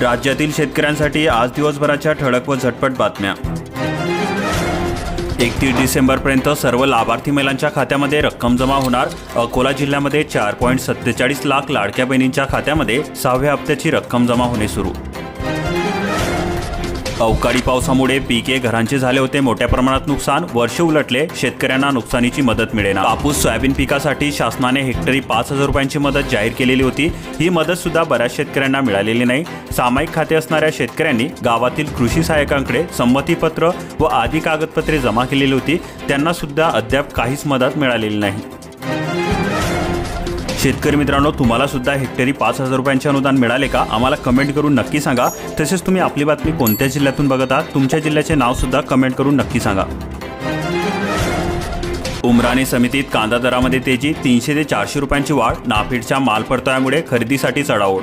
राज्यातील शेतकऱ्यांसाठी आज दिवसभराच्या ठळक व झटपट बातम्या। 31 डिसेंबरपर्यंत सर्व लाभार्थी महिलांच्या खात्यामध्ये रक्कम जमा होणार। अकोला जिल्ह्यामध्ये 4.47 लाख लाडक्या बहिणींच्या खात्यामध्ये 6व्या हप्त्याची रक्कम जमा होणे सुरू। अवकाळी पावसामुळे पिके घरांचे झाले होते मोठ्या प्रमाणात नुकसान, वर्ष उलटले, शेतकऱ्यांना नुकसानीची मदत मिळेना। कापूस सोयाबीन पिकासाठी शासनाने हेक्टरी 5,000 रुपयांची मदत जाहीर केलेली होती। ही मदत सुद्धा बऱ्याच शेतकऱ्यांना मिळालेली नाही। सामायिक खाते असणाऱ्या शेतकऱ्यांनी गावातील कृषी सहाय्यकांकडे संमतीपत्र व आदी कागदपत्रे जमा केलेली होती, त्यांना सुद्धा अद्याप काहीच मदत मिळालेली नाही। शेतकरी मित्रांनो, तुम्हाला सुद्धा हेक्टरी 5,000 रुपयांचे अनुदान मिळाले का? आम्हाला कमेंट करून नक्की सांगा। तसेच तुम्ही आपली बातमी कोणत्या जिल्ह्यातून बघत आहात, तुमच्या जिल्ह्याचे नाव सुद्धा कमेंट करून नक्की सांगा। उमराणे समितीत कांदा दरामध्ये तेजी, 300 ते 400 रुपयांची वाढ, नाफेडच्या माल परताव्यामुळे खरेदीसाठी चढाओढ।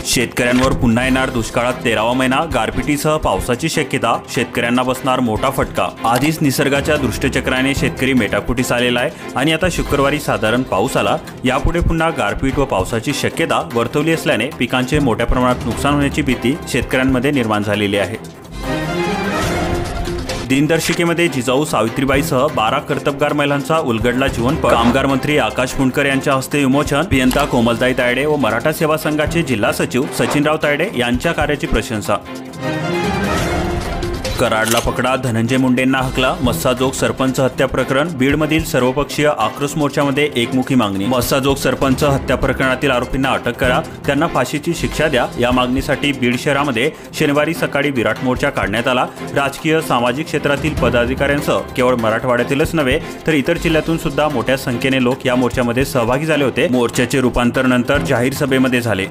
शेतकऱ्यांवर पुन्हा येणार दुष्काळात 13वा महिना, गारपिटीसह पावसाची शक्यता, शेतकऱ्यांना बसणार मोठा फटका। आधीच निसर्गाच्या दुष्टचक्राने शेतकरी मेटाकुटीस आलेला आहे आणि आता शुक्रवारी साधारण पाऊस आला। यापुढे पुन्हा गारपीट व पावसाची शक्यता वर्तवली असल्याने पिकांचे मोठ्या प्रमाणात नुकसान होण्याची भीती शेतकऱ्यांमध्ये निर्माण झालेली आहे। दिनदर्शिकेमध्ये जिजाऊ सावित्रीबाईसह 12 कर्तबगार महिलांचा उलगडला जीवनपट। कामगार मंत्री आकाश पुणकर यांच्या हस्ते विमोचन। अभियंता कोमलताई तायडे व मराठा सेवा संघाचे जिल्हा सचिव सचिनराव तायडे यांच्या कार्याची प्रशंसा। कराडला पकडा, धनंजय मुंडेंना हकला, मस्साजोग सरपंच हत्या प्रकरण। बीडमधील सर्वपक्षीय आक्रोश मोर्चामध्ये एकमुखी मागणी। मस्साजोग सरपंच हत्या प्रकरणातील आरोपींना अटक करा, त्यांना फाशीची शिक्षा द्या या मागणीसाठी बीड शहरामध्ये शनिवारी सकाळी विराट मोर्चा काढण्यात आला। राजकीय सामाजिक क्षेत्रातील पदाधिकाऱ्यांसह केवळ मराठवाड्यातीलच नव्हे तर इतर जिल्ह्यातून सुद्धा मोठ्या संख्येने लोक या मोर्चामध्ये सहभागी झाले होते। मोर्चाचे रूपांतर नंतर जाहीर सभेमध्ये झाले।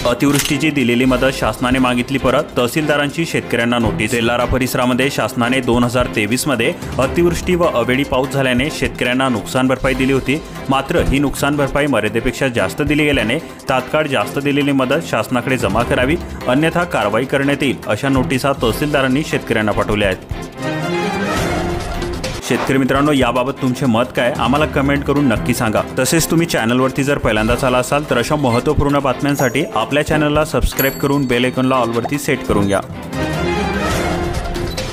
अतिवृष्टीची दिलेली मदत शासनाने मागितली परत, तहसीलदारांची शेतकऱ्यांना नोटीस। तेलारा परिसरामध्ये शासनाने 2023 मध्ये अतिवृष्टी व अवेळी पाऊस झाल्याने शेतकऱ्यांना नुकसान भरपाई दिली होती, मात्र ही नुकसान भरपाई मर्यादेपेक्षा जास्त दिली गेल्याने तात्काळ जास्त दिलेली मदत शासनाकडे जमा करावी, अन्यथा कारवाई करण्यात येईल अशा नोटिसा तहसीलदारांनी शेतकऱ्यांना पाठवल्या आहेत। शेतकरी मित्रांनो, याबाबत तुमचे मत काय आम्हाला कमेंट करून नक्की सांगा। तसेच तुम्ही चॅनलवरती जर पहिल्यांदाच आला असाल तर अशा महत्त्वपूर्ण बातम्यांसाठी आपल्या चॅनलला सबस्क्राईब करून बेल आयकॉनला ऑलवरती सेट करून घ्या।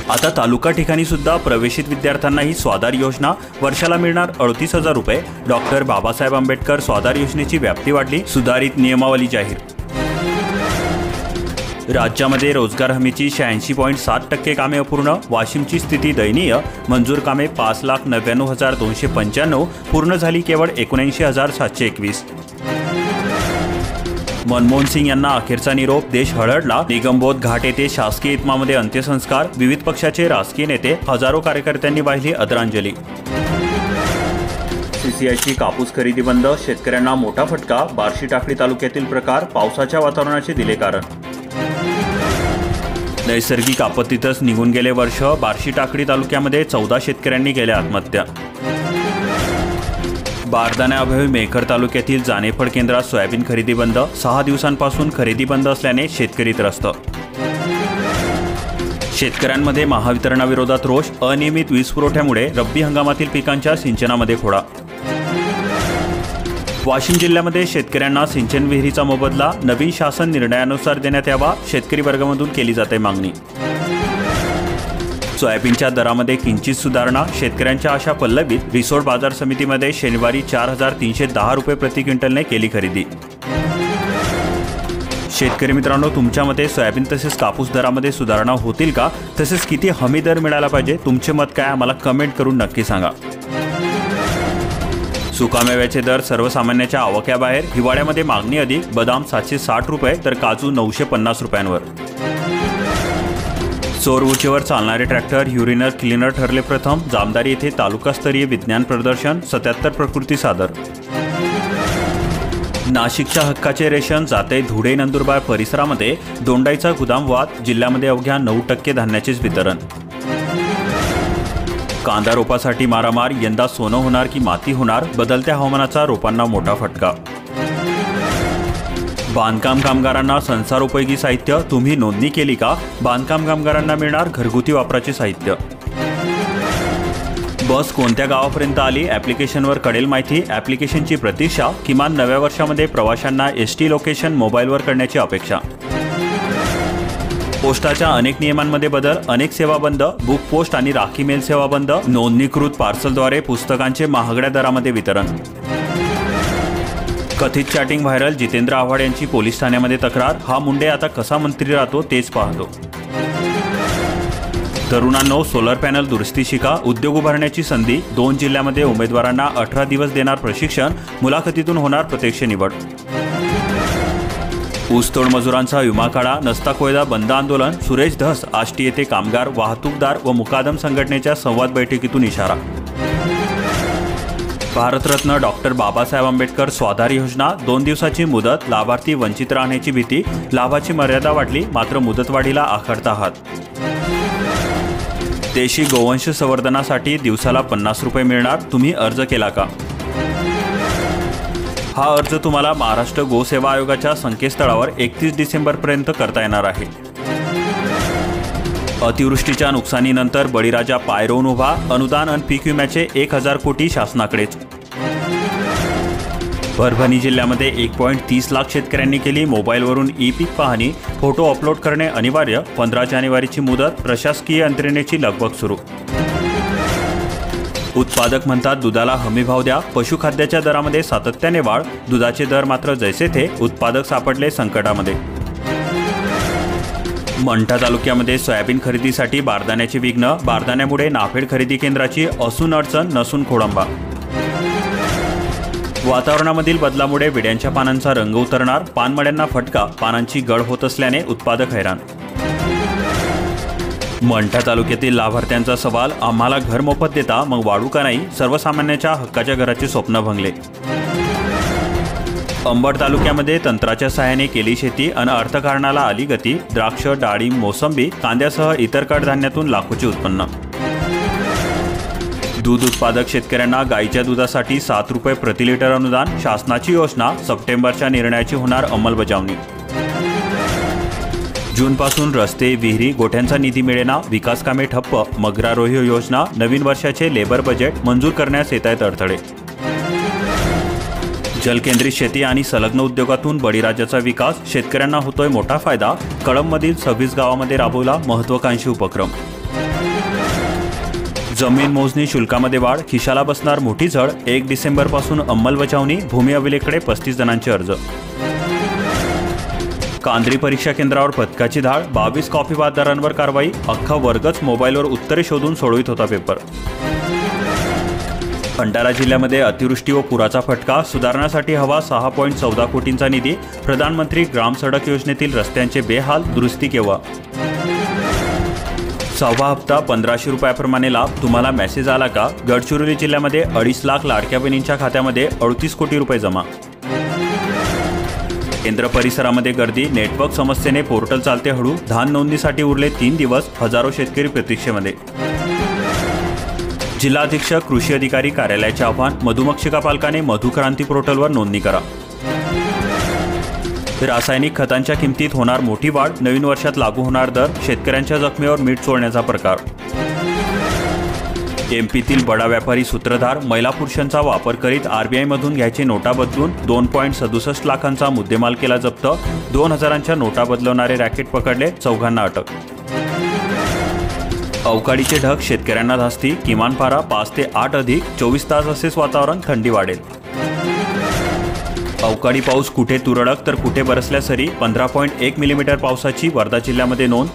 आता तालुका ठिकाणी सुद्धा प्रवेशित विद्यार्थ्यांना ही स्वाधार योजना, वर्षाला मिळणार 38,000 रुपये। डॉक्टर बाबासाहेब आंबेडकर स्वाधार योजनेची व्याप्ती वाढली, सुधारित नियमावली जाहीर। राज्यामध्ये रोजगार हमीची 86.7% कामे अपूर्ण, वाशिमची स्थिती दयनीय। मंजूर कामे 5,99,295, पूर्ण झाली केवळ 79,721। मनमोहन सिंग यांना अखेरचा निरोप, देश हळहळला। निगमबोध घाट येथे शासकीय इतमामध्ये अंत्यसंस्कार, विविध पक्षाचे राजकीय नेते, हजारो कार्यकर्त्यांनी वाहिली आदरांजली। सीसीआयची कापूस खरेदी बंद, शेतकऱ्यांना मोठा फटका। बार्शी टाकळी तालुक्यातील प्रकार, पावसाच्या वातावरणाचे दिले कारण। नैसर्गिक आपत्तीतच निघून गेले वर्ष, बार्शी टाकळी तालुक्यामध्ये 14 शेतकऱ्यांनी केल्या आत्महत्या। बारदाण्याअभावी मेहकर तालुक्यातील जानेफळ केंद्रात सोयाबीन खरेदी बंद, 6 दिवसांपासून खरेदी बंद असल्याने शेतकरी त्रस्त। शेतकऱ्यांमध्ये महावितरणाविरोधात रोष, अनियमित वीज पुरवठ्यामुळे रब्बी हंगामातील पिकांच्या सिंचनामध्ये खोडा। वाशिम जिल्ह्यामध्ये शेतकऱ्यांना सिंचन विहिरीचा मोबदला नवीन शासन निर्णयानुसार देण्यात यावा, शेतकरी वर्गामधून केली जाते मागणी। सोयाबीनच्या दरामध्ये किंचित सुधारणा, शेतकऱ्यांच्या आशा पल्लवीत। रिसोड बाजार समितीमध्ये शनिवारी 4,310 रुपये प्रति क्विंटलने केली खरेदी। शेतकरी मित्रांनो, तुमच्या मते सोयाबीन तसेच कापूस दरामध्ये सुधारणा होतील का? तसेच किती हमी दर मिळाला पाहिजे? तुमचे मत काय आम्हाला कमेंट करून नक्की सांगा। सुकामेव्याचे दर सर्वसामान्याच्या आवाक्याबाहेर, हिवाळ्यामध्ये मागणी अधिक। बदाम 760 रुपये तर काजू 950 रुपयांवर। सौर ऊर्जेवर चालणारे ट्रॅक्टर युरिनर क्लिनर ठरले प्रथम, जामदारी येथे तालुकास्तरीय विज्ञान प्रदर्शन, 77 प्रकृती सादर। नाशिकच्या हक्काचे रेशन जाते धुळे नंदुरबार परिसरामध्ये, दोंडाईचा गुदाम वाद, जिल्ह्यामध्ये अवघ्या 9% धान्याचेच वितरण। कांदा रोपासाठी मारामार, यंदा सोनं होणार की माती होणार, बदलत्या हवामानाचा रोपांना मोठा फटका। बांधकाम कामगारांना संसारोपयोगी साहित्य, तुम्ही नोंदणी केली का? बांधकाम कामगारांना मिळणार घरगुती वापराचे साहित्य। बस कोणत्या गावापर्यंत आली, ॲप्लिकेशनवर कळेल माहिती. ॲप्लिकेशनची प्रतीक्षा. किमान नव्या वर्षामध्ये प्रवाशांना एसटी लोकेशन मोबाईलवर करण्याची अपेक्षा. पोस्टाच्या अनेक नियमांमध्ये बदल. अनेक सेवा बंद. बुक पोस्ट आणि राखी मेल सेवा बंद. नोंदणीकृत पार्सलद्वारे पुस्तकांचे महागड्या दरामध्ये वितरण. कथित चॅटिंग व्हायरल. जितेंद्र आव्हाड यांची पोलीस ठाण्यामध्ये तक्रार. हा मुंडे आता कसा मंत्री राहतो तेच पाहतो. तरुणांनो, सोलर पॅनल दुरुस्ती शिका. उद्योग उभारण्याची संधी. 2 जिल्ह्यामध्ये उमेदवारांना 18 दिवस देणार प्रशिक्षण. मुलाखतीतून होणार प्रत्यक्ष निवड. ऊसतोड मजुरांचा विमा काढा. नसता कोयदा बंद आंदोलन. सुरेश धस आष्टी येथे कामगार, वाहतूकदार व मुकादम संघटनेच्या संवाद बैठकीतून इशारा. भारतरत्न डॉक्टर बाबासाहेब आंबेडकर स्वाधार योजना. 2 दिवसाची मुदत. लाभार्थी वंचित राहण्याची भीती. लाभाची मर्यादा वाढली, मात्र मुदतवाढीला आखडता हात. देशी गोवंश संवर्धनासाठी दिवसाला 50 रुपये मिळणार. तुम्ही अर्ज केला का? हा अर्ज तुम्हाला महाराष्ट्र गोसेवा आयोगाच्या संकेतस्थळावर 31 डिसेंबरपर्यंत करता येणार आहे. अतिवृष्टीच्या नुकसानीनंतर बळीराजा पाय रोवून उभा. अनुदान आणि पीक विम्याचे 1000 कोटी शासनाकडेच. परभणी जिल्ह्यामध्ये 1.30 लाख शेतकऱ्यांनी केली मोबाईलवरून ई पीक पाहणी. फोटो अपलोड करणे अनिवार्य. 15 जानेवारीची मुदत. प्रशासकीय यंत्रणेची लगबग सुरू. उत्पादक म्हणतात दुधाला हमीभाव द्या. पशुखाद्याच्या दरामध्ये सातत्याने वाढ. दुधाचे दर मात्र जैसे थे. उत्पादक सापडले संकटामध्ये. मंठा तालुक्यामध्ये सोयाबीन खरेदीसाठी बारदाण्याचे विघ्न. बारदाण्यामुळे नाफेड खरेदी केंद्राची असून अडचण नसून खोळंबा. वातावरणामधील बदलामुळे विड्यांच्या पानांचा रंग उतरणार. पानमळ्यांना फटका. पानांची गळ होत असल्याने उत्पादक हैराण. मंठा तालुक्यातील लाभार्थ्यांचा सवाल. आम्हाला घर मोफत देता मग वाढू का नाही? सर्वसामान्यांच्या हक्काच्या घराचे स्वप्न भंगले. अंबड तालुक्यामध्ये तंत्राच्या सहाय्याने केली शेती आणि अर्थकारणाला आली गती. द्राक्ष, डाळिंब, मोसंबी, कांद्यासह इतर कडधान्यातून लाखोचे उत्पन्न. दूध उत्पादक शेतकऱ्यांना गाईच्या दुधासाठी 7 रुपये प्रति लिटर अनुदान. शासनाची योजना. सप्टेंबरच्या निर्णयाची होणार अंमलबजावणी. जूनपासून रस्ते, विहिरी, गोठ्यांचा निधी मिळेना. विकास कामे ठप्प. मग्रारोही योजना. नवीन वर्षाचे लेबर बजेट मंजूर करण्यास येत आहेत अडथळे. जलकेंद्रित शेती आणि संलग्न उद्योगातून बळीराजाचा विकास. शेतकऱ्यांना होतोय मोठा फायदा. कळंबमधील 26 गावामध्ये राबवला महत्त्वाकांक्षी उपक्रम. जमीन मोजणी शुल्कामध्ये वाढ. खिशाला बसणार मोठी झळ. 1 डिसेंबरपासून अंमलबजावणी. भूमी अभिलेखकडे 35 जणांचे अर्ज. कांद्री परीक्षा केंद्रावर पथकाची धाड. 22 कॉफी बाददारांवर कारवाई. अख्खा वर्गच मोबाईलवर उत्तरे शोधून सोडवित होता पेपर. भंडारा जिल्ह्यामध्ये अतिवृष्टी व पुराचा फटका. सुधारण्यासाठी हवा 6.14 कोटींचा निधी. प्रधानमंत्री ग्राम सडक योजनेतील रस्त्यांचे बेहाल. दुरुस्ती केव्हा? 6वा हप्ता 1500 रुपयाप्रमाणे लाभ. तुम्हाला मेसेज आला का? गडचिरोली जिल्ह्यामध्ये 2.5 लाख लाडक्या बहिणींच्या खात्यामध्ये 38 कोटी रुपये जमा. केंद्र परिसरामध्ये गर्दी. नेटवर्क समस्येने पोर्टल चालते हळू. धान नोंदणीसाठी उरले 3 दिवस. हजारो शेतकरी प्रतीक्षेमध्ये. जिल्हा अधीक्षक कृषी अधिकारी कार्यालयाचे आव्हान. मधुमक्षिका पालकाने मधुक्रांती पोर्टलवर नोंदणी करा. रासायनिक खतांच्या किमतीत होणार मोठी वाढ. नवीन वर्षात लागू होणार दर. शेतकऱ्यांच्या जखमेवर मीठ चोळण्याचा प्रकार. एमपीतील बडा व्यापारी सूत्रधार. महिला पुरुषांचा वापर करीत आरबीआयमधून घ्यायचे नोटा बदलून 2.67 लाखांचा मुद्देमाल केला जप्त. 2000च्या नोटा बदलवणारे रॅकेट पकडले. 4 अटक. अवकाळीचे ढग. शेतकऱ्यांना धास्ती. किमान पारा 5 ते 8 अधिक. 24 तास असेच वातावरण. थंडी वाढेल. अवकाळी पाऊस. कुठे तुरळक तर कुठे बरसल्या सरी. 15.1 मिलीमीटर पावसाची वर्धा जिल्ह्यामध्ये नोंद.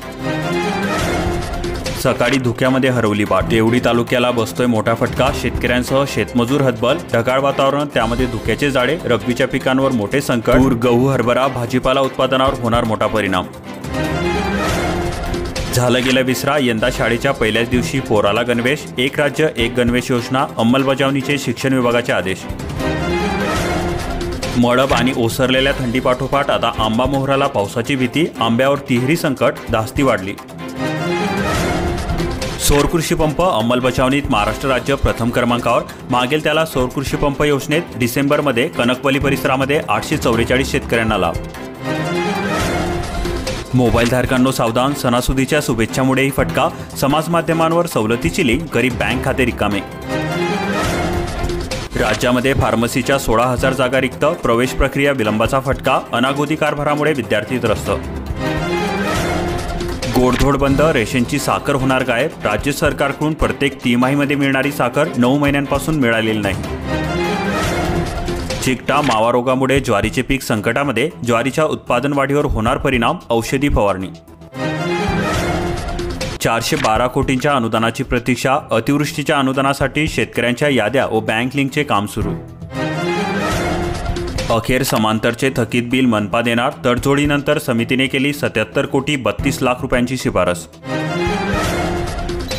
सकाळी धुक्यामध्ये हरवली बाट. देवडी तालुक्याला बसतोय मोठा फटका. शेतकऱ्यांसह शेतमजूर हतबल. ढगाळ वातावरण, त्यामध्ये धुक्याचे जाळे. रब्बीच्या पिकांवर मोठे संकट. तूर, गहू, हरभरा, भाजीपाला उत्पादनावर होणार मोठा परिणाम. झालं गेलं विसरा. यंदा शाळेच्या पहिल्याच दिवशी पोराला गणवेश. 1 राज्य 1 गणवेश योजना अंमलबजावणीचे शिक्षण विभागाचे आदेश. मळब आणि ओसरलेल्या थंडीपाठोपाठ आता आंबा मोहराला पावसाची भीती. आंब्यावर तिहेरी संकट. धास्ती वाढली. सौर कृषी पंप अंमलबजावणीत महाराष्ट्र राज्य प्रथम क्रमांकावर. मागेल त्याला सौर कृषी पंप योजनेत डिसेंबरमध्ये कनकवली परिसरामध्ये 844 शेतकऱ्यांना लाभ. मोबाईल धारकांनो सावधान. सणासुदीच्या शुभेच्छामुळेही फटका. समाज माध्यमांवर सवलतीची लिंक. गरीब बँक खाते रिकामे. राज्यामध्ये फार्मसीच्या 16,000 जागा रिक्त, प्रवेश प्रक्रिया विलंबाचा फटका, अनागोदी कारभारामुळे विद्यार्थी त्रस्त. गोडधोड बंद, रेशनची साखर होणार गायब. राज्य सरकारकडून प्रत्येक तिमाहीमध्ये मिळणारी साखर 9 महिन्यांपासून मिळालेली नाही. चिकटा मावा रोगामुळे ज्वारीचे पीक संकटामध्ये, ज्वारीच्या उत्पादन वाढीवर होणार परिणाम, औषधी फवारणी. 412 कोटींच्या अनुदानाची प्रतीक्षा, अतिवृष्टीच्या अनुदानासाठी शेतकऱ्यांच्या याद्या व बँक लिंकचे काम सुरू. अखेर समांतरचे थकीत बिल मनपा देणार, तडजोडीनंतर समितीने केली 77 कोटी 32 लाख रुपयांची शिफारस.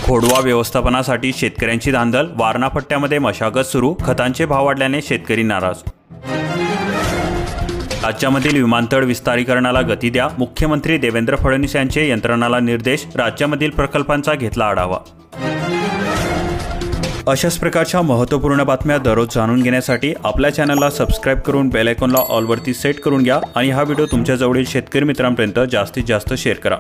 खोडवा व्यवस्थापनासाठी शेतकऱ्यांची धांदल, वारणा पट्ट्यामध्ये मशागत सुरू, खतांचे भाव वाढल्याने शेतकरी नाराज. राज्यामधील विमानतळ विस्तारीकरणाला गती द्या, मुख्यमंत्री देवेंद्र फडणवीस यांचे यंत्रणाला निर्देश, राज्यामधील प्रकल्पांचा घेतला आढावा. अशाच प्रकारच्या महत्त्वपूर्ण बातम्या दररोज जाणून घेण्यासाठी आपल्या चॅनलला सबस्क्राईब करून बेल आयकॉनला ऑलवरती सेट करून घ्या आणि हा व्हिडिओ तुमच्या जवळील शेतकरी मित्रांपर्यंत जास्तीत जास्त शेअर करा.